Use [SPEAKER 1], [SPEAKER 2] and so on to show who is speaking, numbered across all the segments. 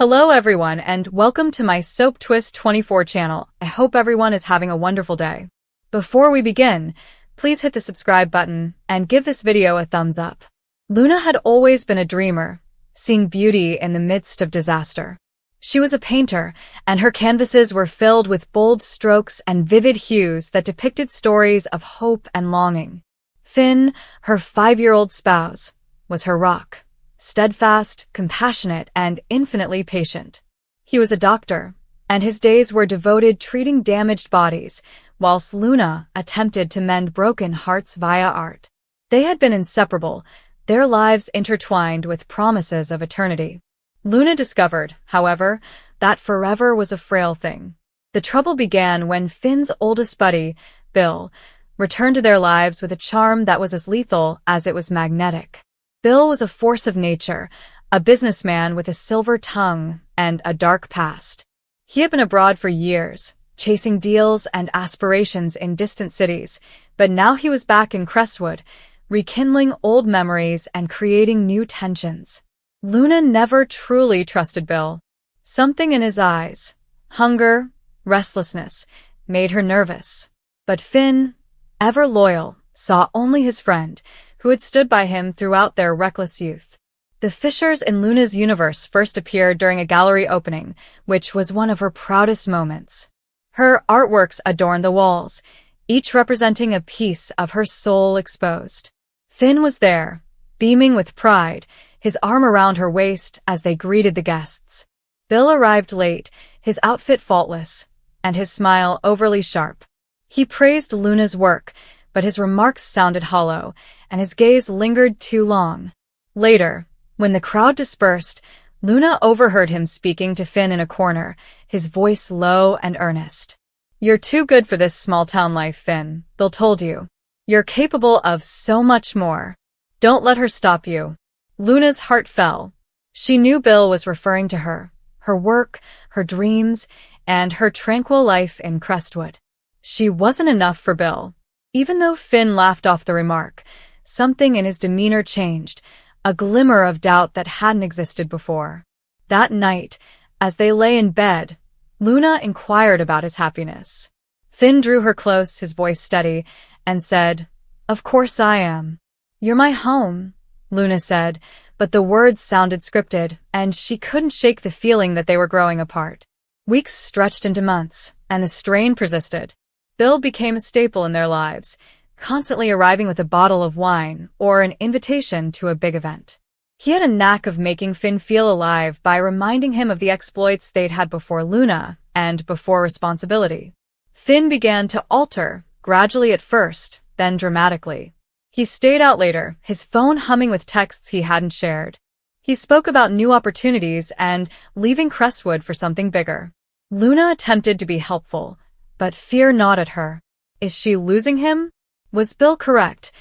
[SPEAKER 1] Hello everyone and welcome to my Soap Twist 24 channel. I hope everyone is having a wonderful day. Before we begin, please hit the subscribe button and give this video a thumbs up. Luna had always been a dreamer, seeing beauty in the midst of disaster. She was a painter, and her canvases were filled with bold strokes and vivid hues that depicted stories of hope and longing. Finn, her 5-year-old spouse, was her rock. Steadfast, compassionate, and infinitely patient. He was a doctor, and his days were devoted treating damaged bodies, whilst Luna attempted to mend broken hearts via art. They had been inseparable, their lives intertwined with promises of eternity. Luna discovered, however, that forever was a frail thing. The trouble began when Finn's oldest buddy, Bill, returned to their lives with a charm that was as lethal as it was magnetic. Bill was a force of nature, a businessman with a silver tongue and a dark past. He had been abroad for years, chasing deals and aspirations in distant cities, but now he was back in Crestwood, rekindling old memories and creating new tensions. Luna never truly trusted Bill. Something in his eyes, hunger, restlessness, made her nervous. But Finn, ever loyal, saw only his friend, who had stood by him throughout their reckless youth. The Fishers in Luna's universe first appeared during a gallery opening, which was one of her proudest moments. Her artworks adorned the walls, each representing a piece of her soul exposed. Finn was there, beaming with pride, his arm around her waist as they greeted the guests. Bill arrived late, his outfit faultless, and his smile overly sharp. He praised Luna's work, but his remarks sounded hollow, and his gaze lingered too long. Later, when the crowd dispersed, Luna overheard him speaking to Finn in a corner, his voice low and earnest. "You're too good for this small-town life, Finn," Bill told you. "You're capable of so much more. Don't let her stop you." Luna's heart fell. She knew Bill was referring to her work, her dreams, and her tranquil life in Crestwood. She wasn't enough for Bill. Even though Finn laughed off the remark, something in his demeanor changed, a glimmer of doubt that hadn't existed before. That night, as they lay in bed, Luna inquired about his happiness. Finn drew her close, his voice steady, and said, "Of course I am." "You're my home," Luna said, but the words sounded scripted, and she couldn't shake the feeling that they were growing apart. Weeks stretched into months, and the strain persisted. Bill became a staple in their lives, constantly arriving with a bottle of wine or an invitation to a big event. He had a knack of making Finn feel alive by reminding him of the exploits they'd had before Luna and before responsibility. Finn began to alter, gradually at first, then dramatically. He stayed out later, his phone humming with texts he hadn't shared. He spoke about new opportunities and leaving Crestwood for something bigger. Luna attempted to be helpful, but fear gnawed at her. Is she losing him? Was Bill correct?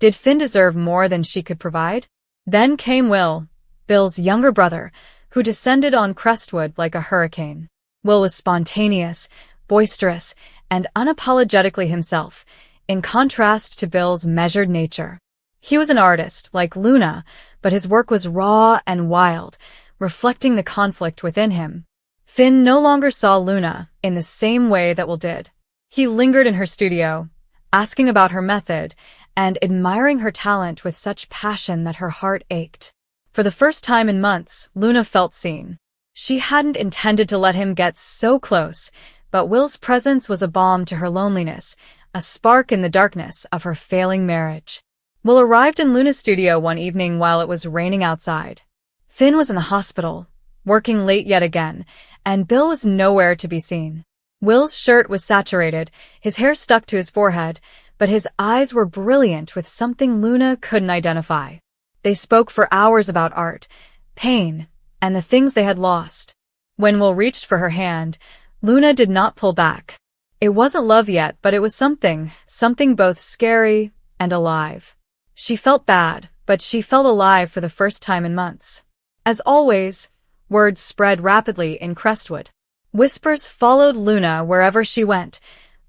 [SPEAKER 1] Did Finn deserve more than she could provide? Then came Will, Bill's younger brother, who descended on Crestwood like a hurricane. Will was spontaneous, boisterous, and unapologetically himself, in contrast to Bill's measured nature. He was an artist, like Luna, but his work was raw and wild, reflecting the conflict within him. Finn no longer saw Luna in the same way that Will did. He lingered in her studio, asking about her method and admiring her talent with such passion that her heart ached. For the first time in months, Luna felt seen. She hadn't intended to let him get so close, but Will's presence was a balm to her loneliness, a spark in the darkness of her failing marriage. Will arrived in Luna's studio one evening while it was raining outside. Finn was in the hospital, working late yet again, and Bill was nowhere to be seen. Will's shirt was saturated, his hair stuck to his forehead, but his eyes were brilliant with something Luna couldn't identify. They spoke for hours about art, pain, and the things they had lost. When Will reached for her hand, Luna did not pull back. It wasn't love yet, but it was something both scary and alive. She felt bad, but she felt alive for the first time in months. As always, words spread rapidly in Crestwood. Whispers followed Luna wherever she went,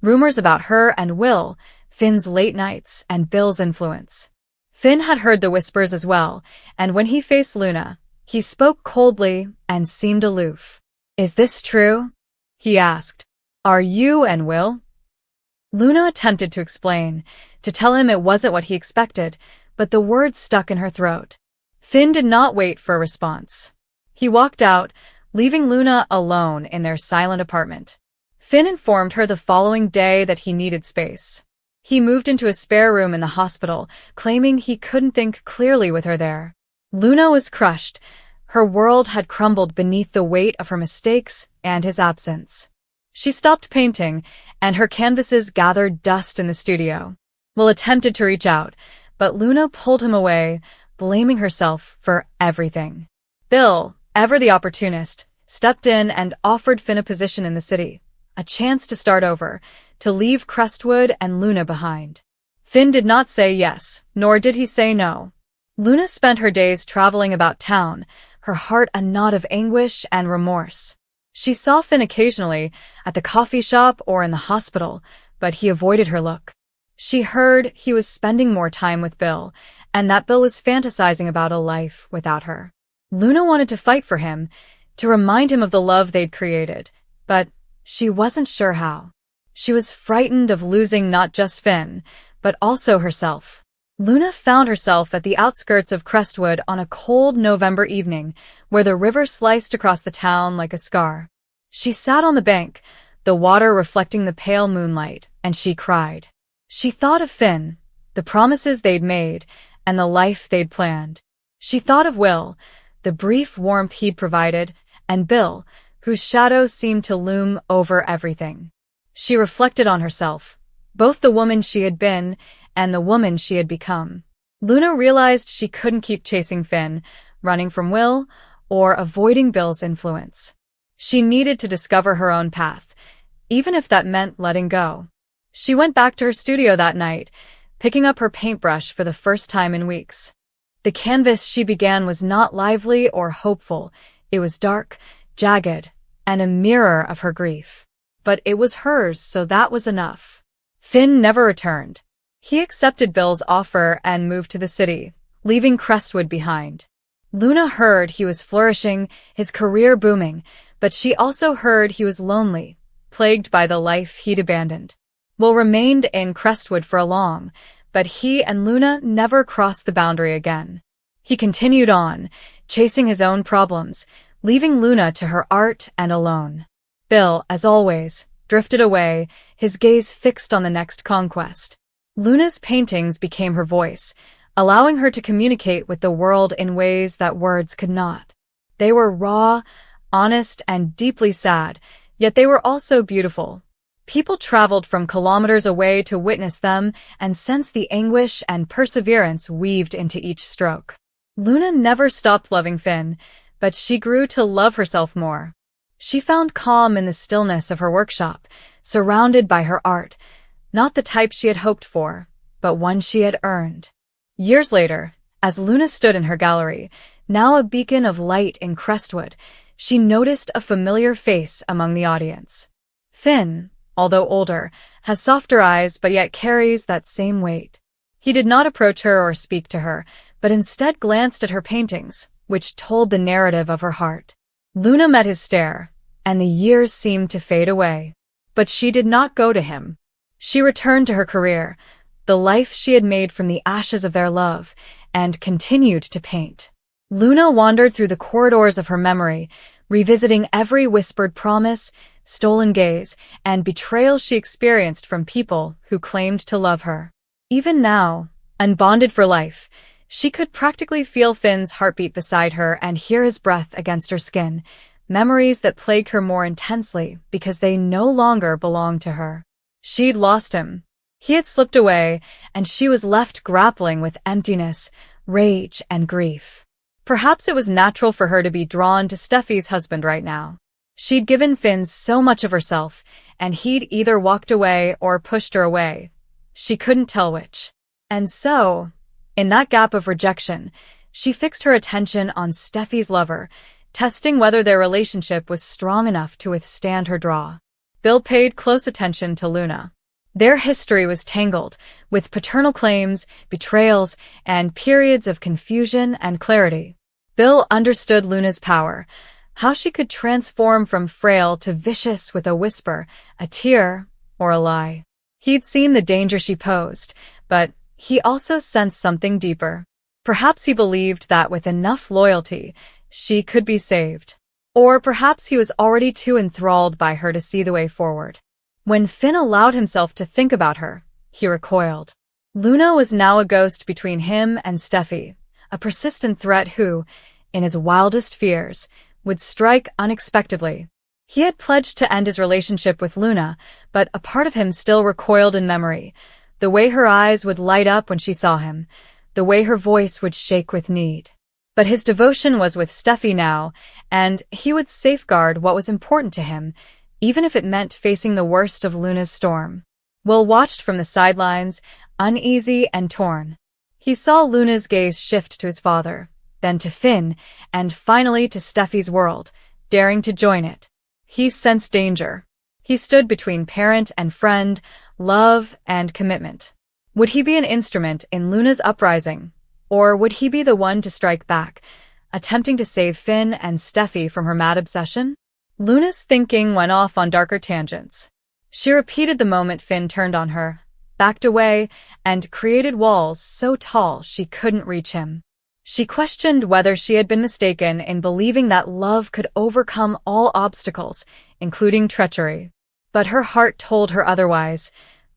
[SPEAKER 1] rumors about her and Will, Finn's late nights, and Bill's influence. Finn had heard the whispers as well, and when he faced Luna, He spoke coldly and seemed aloof. "Is this true?" he asked. "Are you and Will?" Luna attempted to explain, to tell him it wasn't what he expected, but the words stuck in her throat. Finn did not wait for a response. He walked out, leaving Luna alone in their silent apartment. Finn informed her the following day that he needed space. He moved into a spare room in the hospital, claiming he couldn't think clearly with her there. Luna was crushed. Her world had crumbled beneath the weight of her mistakes and his absence. She stopped painting, and her canvases gathered dust in the studio. Will attempted to reach out, but Luna pulled him away, blaming herself for everything. Bill, ever the opportunist, stepped in and offered Finn a position in the city, a chance to start over, to leave Crestwood and Luna behind. Finn did not say yes, nor did he say no. Luna spent her days traveling about town, her heart a knot of anguish and remorse. She saw Finn occasionally, at the coffee shop or in the hospital, but he avoided her look. She heard he was spending more time with Bill, and that Bill was fantasizing about a life without her. Luna wanted to fight for him, to remind him of the love they'd created, but she wasn't sure how. She was frightened of losing not just Finn, but also herself. Luna found herself at the outskirts of Crestwood on a cold November evening, where the river sliced across the town like a scar. She sat on the bank, the water reflecting the pale moonlight, and she cried. She thought of Finn, the promises they'd made, and the life they'd planned. She thought of Will, the brief warmth he'd provided, and Bill, whose shadow seemed to loom over everything. She reflected on herself, both the woman she had been and the woman she had become. Luna realized she couldn't keep chasing Finn, running from Will, or avoiding Bill's influence. She needed to discover her own path, even if that meant letting go. She went back to her studio that night, picking up her paintbrush for the first time in weeks. The canvas she began was not lively or hopeful. It was dark, jagged, and a mirror of her grief. But it was hers, so that was enough. Finn never returned. He accepted Bill's offer and moved to the city, leaving Crestwood behind. Luna heard he was flourishing, his career booming, but she also heard he was lonely, plagued by the life he'd abandoned. Will remained in Crestwood for a long, but he and Luna never crossed the boundary again. He continued on, chasing his own problems, leaving Luna to her art and alone. Bill, as always, drifted away, his gaze fixed on the next conquest. Luna's paintings became her voice, allowing her to communicate with the world in ways that words could not. They were raw, honest, and deeply sad, yet they were also beautiful. People traveled from kilometers away to witness them and sense the anguish and perseverance weaved into each stroke. Luna never stopped loving Finn, but she grew to love herself more. She found calm in the stillness of her workshop, surrounded by her art, not the type she had hoped for, but one she had earned. Years later, as Luna stood in her gallery, now a beacon of light in Crestwood, she noticed a familiar face among the audience. Finn, although older, has softer eyes but yet carries that same weight. He did not approach her or speak to her, but instead glanced at her paintings, which told the narrative of her heart. Luna met his stare, and the years seemed to fade away. But she did not go to him. She returned to her career, the life she had made from the ashes of their love, and continued to paint. Luna wandered through the corridors of her memory, revisiting every whispered promise, stolen gaze, and betrayal she experienced from people who claimed to love her. Even now, unbonded for life, she could practically feel Finn's heartbeat beside her and hear his breath against her skin, memories that plague her more intensely because they no longer belonged to her. She'd lost him. He had slipped away, and she was left grappling with emptiness, rage, and grief. Perhaps it was natural for her to be drawn to Steffy's husband right now. She'd given Finn so much of herself, and he'd either walked away or pushed her away. She couldn't tell which. And so, in that gap of rejection, she fixed her attention on Steffy's lover, testing whether their relationship was strong enough to withstand her draw. Bill paid close attention to Luna. Their history was tangled, with paternal claims, betrayals, and periods of confusion and clarity. Bill understood Luna's power, how she could transform from frail to vicious with a whisper, a tear, or a lie. He'd seen the danger she posed, but he also sensed something deeper. Perhaps he believed that with enough loyalty, she could be saved. Or perhaps he was already too enthralled by her to see the way forward. When Finn allowed himself to think about her, he recoiled. Luna was now a ghost between him and Steffy, a persistent threat who, in his wildest fears, would strike unexpectedly. He had pledged to end his relationship with Luna, but a part of him still recoiled in memory. The way her eyes would light up when she saw him, the way her voice would shake with need. But his devotion was with Steffy now, and he would safeguard what was important to him, even if it meant facing the worst of Luna's storm. Will watched from the sidelines, uneasy and torn. He saw Luna's gaze shift to his father, then to Finn, and finally to Steffy's world, daring to join it. He sensed danger. He stood between parent and friend, love and commitment. Would he be an instrument in Luna's uprising, or would he be the one to strike back, attempting to save Finn and Steffy from her mad obsession? Luna's thinking went off on darker tangents. She repeated the moment Finn turned on her, backed away, and created walls so tall she couldn't reach him. She questioned whether she had been mistaken in believing that love could overcome all obstacles, including treachery. But her heart told her otherwise.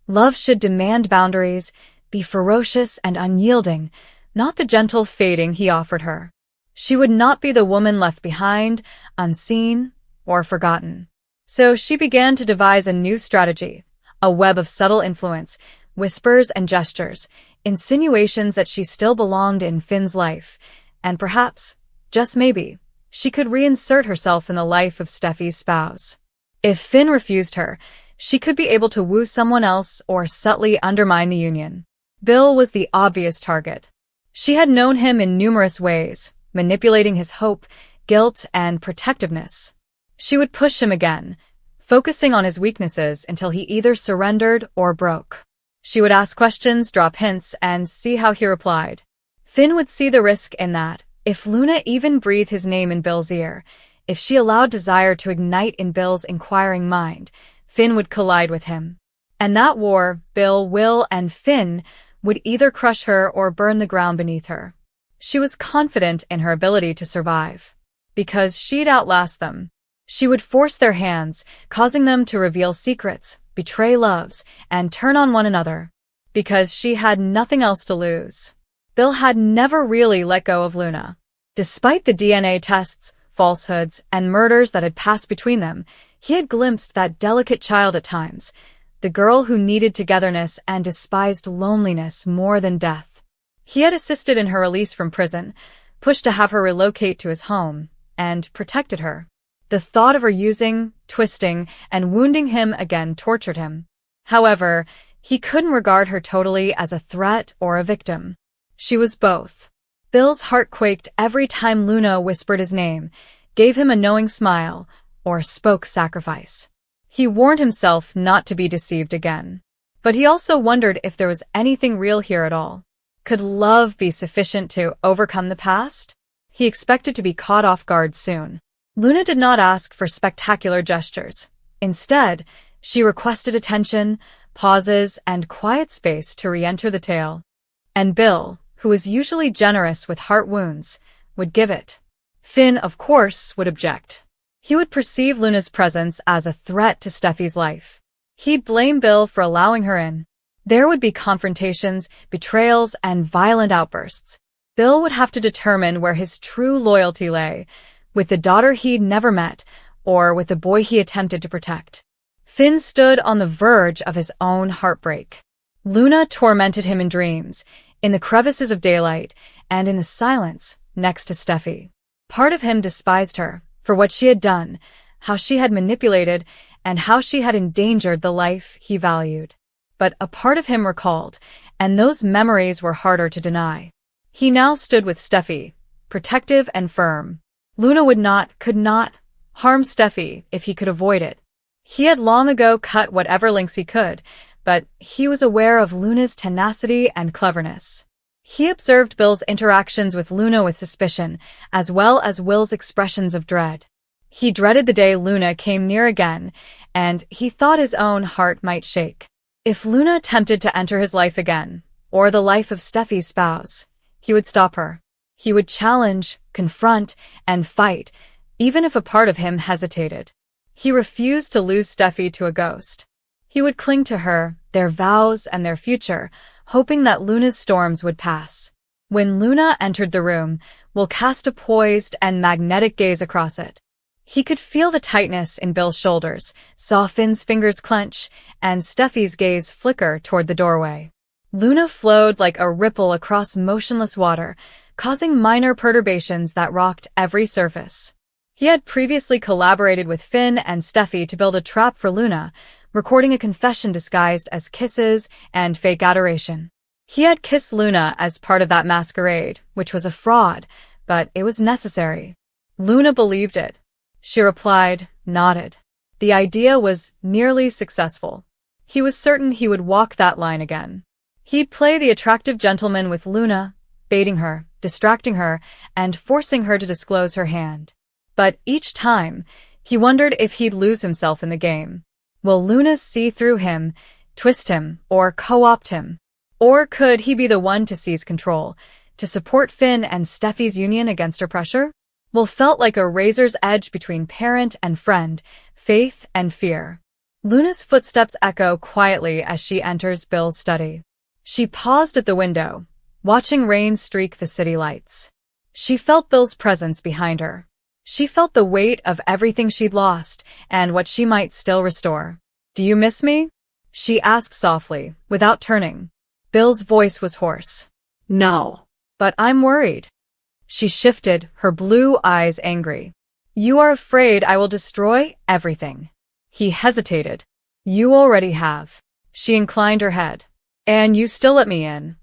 [SPEAKER 1] Love should demand boundaries, be ferocious and unyielding, not the gentle fading he offered her. She would not be the woman left behind, unseen, or forgotten. So she began to devise a new strategy, a web of subtle influence, whispers and gestures, insinuations that she still belonged in Finn's life, and perhaps, just maybe, she could reinsert herself in the life of Steffy's spouse. If Finn refused her, she could be able to woo someone else or subtly undermine the union. Bill was the obvious target. She had known him in numerous ways, manipulating his hope, guilt, and protectiveness. She would push him again, focusing on his weaknesses until he either surrendered or broke. She would ask questions, drop hints, and see how he replied. Finn would see the risk in that, if Luna even breathed his name in Bill's ear, if she allowed desire to ignite in Bill's inquiring mind, Finn would collide with him. And that war, Bill, Will, and Finn, would either crush her or burn the ground beneath her. She was confident in her ability to survive. Because she'd outlast them. She would force their hands, causing them to reveal secrets, betray loves, and turn on one another. Because she had nothing else to lose. Bill had never really let go of Luna. Despite the DNA tests, falsehoods, and murders that had passed between them, he had glimpsed that delicate child at times, the girl who needed togetherness and despised loneliness more than death. He had assisted in her release from prison, pushed to have her relocate to his home, and protected her. The thought of her using, twisting, and wounding him again tortured him. However, he couldn't regard her totally as a threat or a victim. She was both. Bill's heart quaked every time Luna whispered his name, gave him a knowing smile, or spoke sacrifice. He warned himself not to be deceived again. But he also wondered if there was anything real here at all. Could love be sufficient to overcome the past? He expected to be caught off guard soon. Luna did not ask for spectacular gestures. Instead, she requested attention, pauses, and quiet space to re-enter the tale. And Bill, who was usually generous with heart wounds, would give it. Finn, of course, would object. He would perceive Luna's presence as a threat to Steffy's life. He'd blame Bill for allowing her in. There would be confrontations, betrayals, and violent outbursts. Bill would have to determine where his true loyalty lay, with the daughter he'd never met, or with the boy he attempted to protect. Finn stood on the verge of his own heartbreak. Luna tormented him in dreams, in the crevices of daylight, and in the silence next to Steffy. Part of him despised her for what she had done, how she had manipulated, and how she had endangered the life he valued. But a part of him recalled, and those memories were harder to deny. He now stood with Steffy, protective and firm. Luna could not harm Steffy if he could avoid it. He had long ago cut whatever links he could, but he was aware of Luna's tenacity and cleverness. He observed Bill's interactions with Luna with suspicion, as well as Will's expressions of dread. He dreaded the day Luna came near again, and he thought his own heart might shake. If Luna attempted to enter his life again, or the life of Steffy's spouse, he would stop her. He would challenge, confront, and fight, even if a part of him hesitated. He refused to lose Steffy to a ghost. He would cling to her, their vows, and their future, hoping that Luna's storms would pass. When Luna entered the room, Will cast a poised and magnetic gaze across it. He could feel the tightness in Bill's shoulders, saw Finn's fingers clench, and Steffy's gaze flicker toward the doorway. Luna flowed like a ripple across motionless water, causing minor perturbations that rocked every surface. He had previously collaborated with Finn and Steffy to build a trap for Luna, recording a confession disguised as kisses and fake adoration. He had kissed Luna as part of that masquerade, which was a fraud, but it was necessary. Luna believed it. She replied, nodded. The idea was nearly successful. He was certain he would walk that line again. He'd play the attractive gentleman with Luna, baiting her, distracting her, and forcing her to disclose her hand. But each time, he wondered if he'd lose himself in the game. Will Luna see through him, twist him, or co-opt him? Or could he be the one to seize control, to support Finn and Steffy's union against her pressure? Will felt like a razor's edge between parent and friend, faith and fear. Luna's footsteps echo quietly as she enters Bill's study. She paused at the window, watching rain streak the city lights. She felt Bill's presence behind her. She felt the weight of everything she'd lost and what she might still restore. "Do you miss me?" she asked softly, without turning. Bill's voice was hoarse.
[SPEAKER 2] "No."
[SPEAKER 1] "But I'm worried." She shifted, her blue eyes angry. "You are afraid I will destroy everything." He hesitated. "You already have." She inclined her head. "And you still let me in."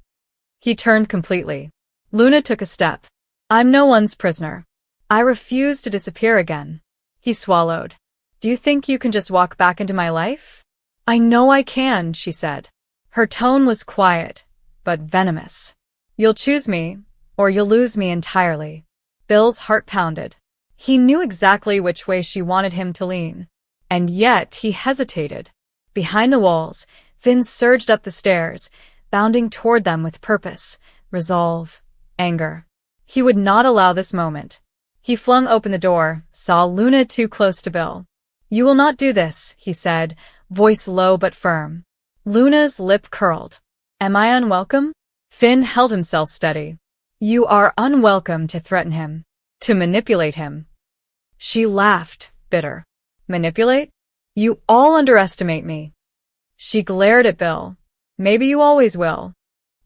[SPEAKER 1] He turned completely. Luna took a step. "I'm no one's prisoner. I refuse to disappear again." He swallowed. "Do you think you can just walk back into my life?" "I know I can," she said. Her tone was quiet, but venomous. "You'll choose me, or you'll lose me entirely." Bill's heart pounded. He knew exactly which way she wanted him to lean. And yet he hesitated. Behind the walls, Finn surged up the stairs, bounding toward them with purpose, resolve, anger. He would not allow this moment. He flung open the door, saw Luna too close to Bill. "You will not do this," he said, voice low but firm. Luna's lip curled. "Am I unwelcome?" Finn held himself steady. "You are unwelcome to threaten him, to manipulate him." She laughed, bitter. "Manipulate? You all underestimate me." She glared at Bill. "Maybe you always will."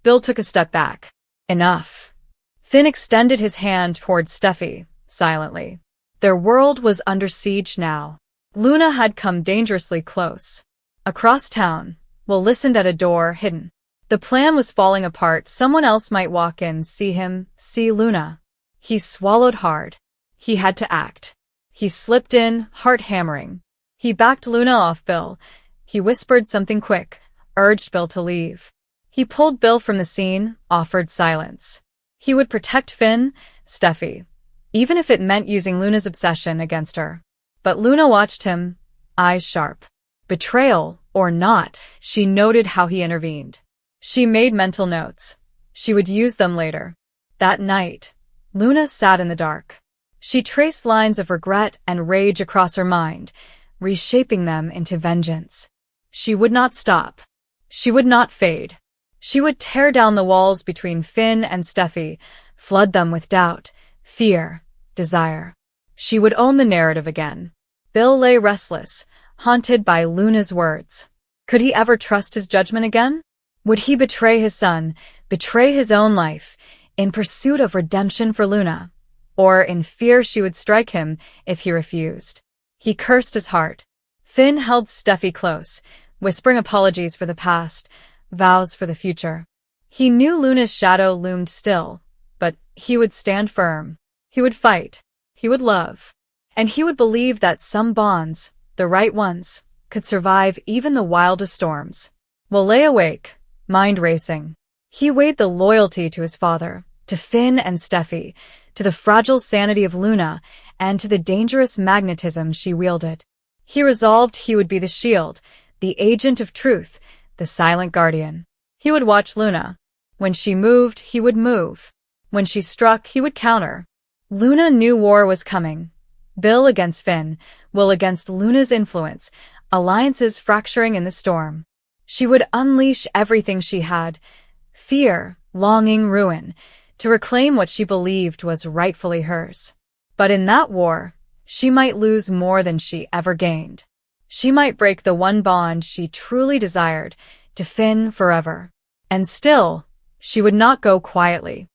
[SPEAKER 1] Bill took a step back. "Enough." Finn extended his hand toward Steffy, silently. Their world was under siege now. Luna had come dangerously close. Across town, Will listened at a door hidden. The plan was falling apart. Someone else might walk in, see him, see Luna. He swallowed hard. He had to act. He slipped in, heart hammering. He backed Luna off Bill. He whispered something quick, urged Bill to leave. He pulled Bill from the scene, offered silence. He would protect Finn, Steffy, even if it meant using Luna's obsession against her. But Luna watched him, eyes sharp. Betrayal or not, she noted how he intervened. She made mental notes. She would use them later. That night, Luna sat in the dark. She traced lines of regret and rage across her mind, reshaping them into vengeance. She would not stop. She would not fade. She would tear down the walls between Finn and Steffy, flood them with doubt, fear, desire. She would own the narrative again. Bill lay restless, haunted by Luna's words. Could he ever trust his judgment again? Would he betray his son, betray his own life, in pursuit of redemption for Luna? Or in fear she would strike him if he refused? He cursed his heart. Finn held Steffy close, whispering apologies for the past, vows for the future. He knew Luna's shadow loomed still, but he would stand firm. He would fight. He would love. And he would believe that some bonds, the right ones, could survive even the wildest storms. Will lay awake, mind racing. He weighed the loyalty to his father, to Finn and Steffy, to the fragile sanity of Luna, and to the dangerous magnetism she wielded. He resolved he would be the shield, the agent of truth, the silent guardian. He would watch Luna. When she moved, he would move. When she struck, he would counter. Luna knew war was coming. Bill against Finn, Will against Luna's influence, alliances fracturing in the storm. She would unleash everything she had, fear, longing, ruin, to reclaim what she believed was rightfully hers. But in that war, she might lose more than she ever gained. She might break the one bond she truly desired, to Finn forever. And still, she would not go quietly.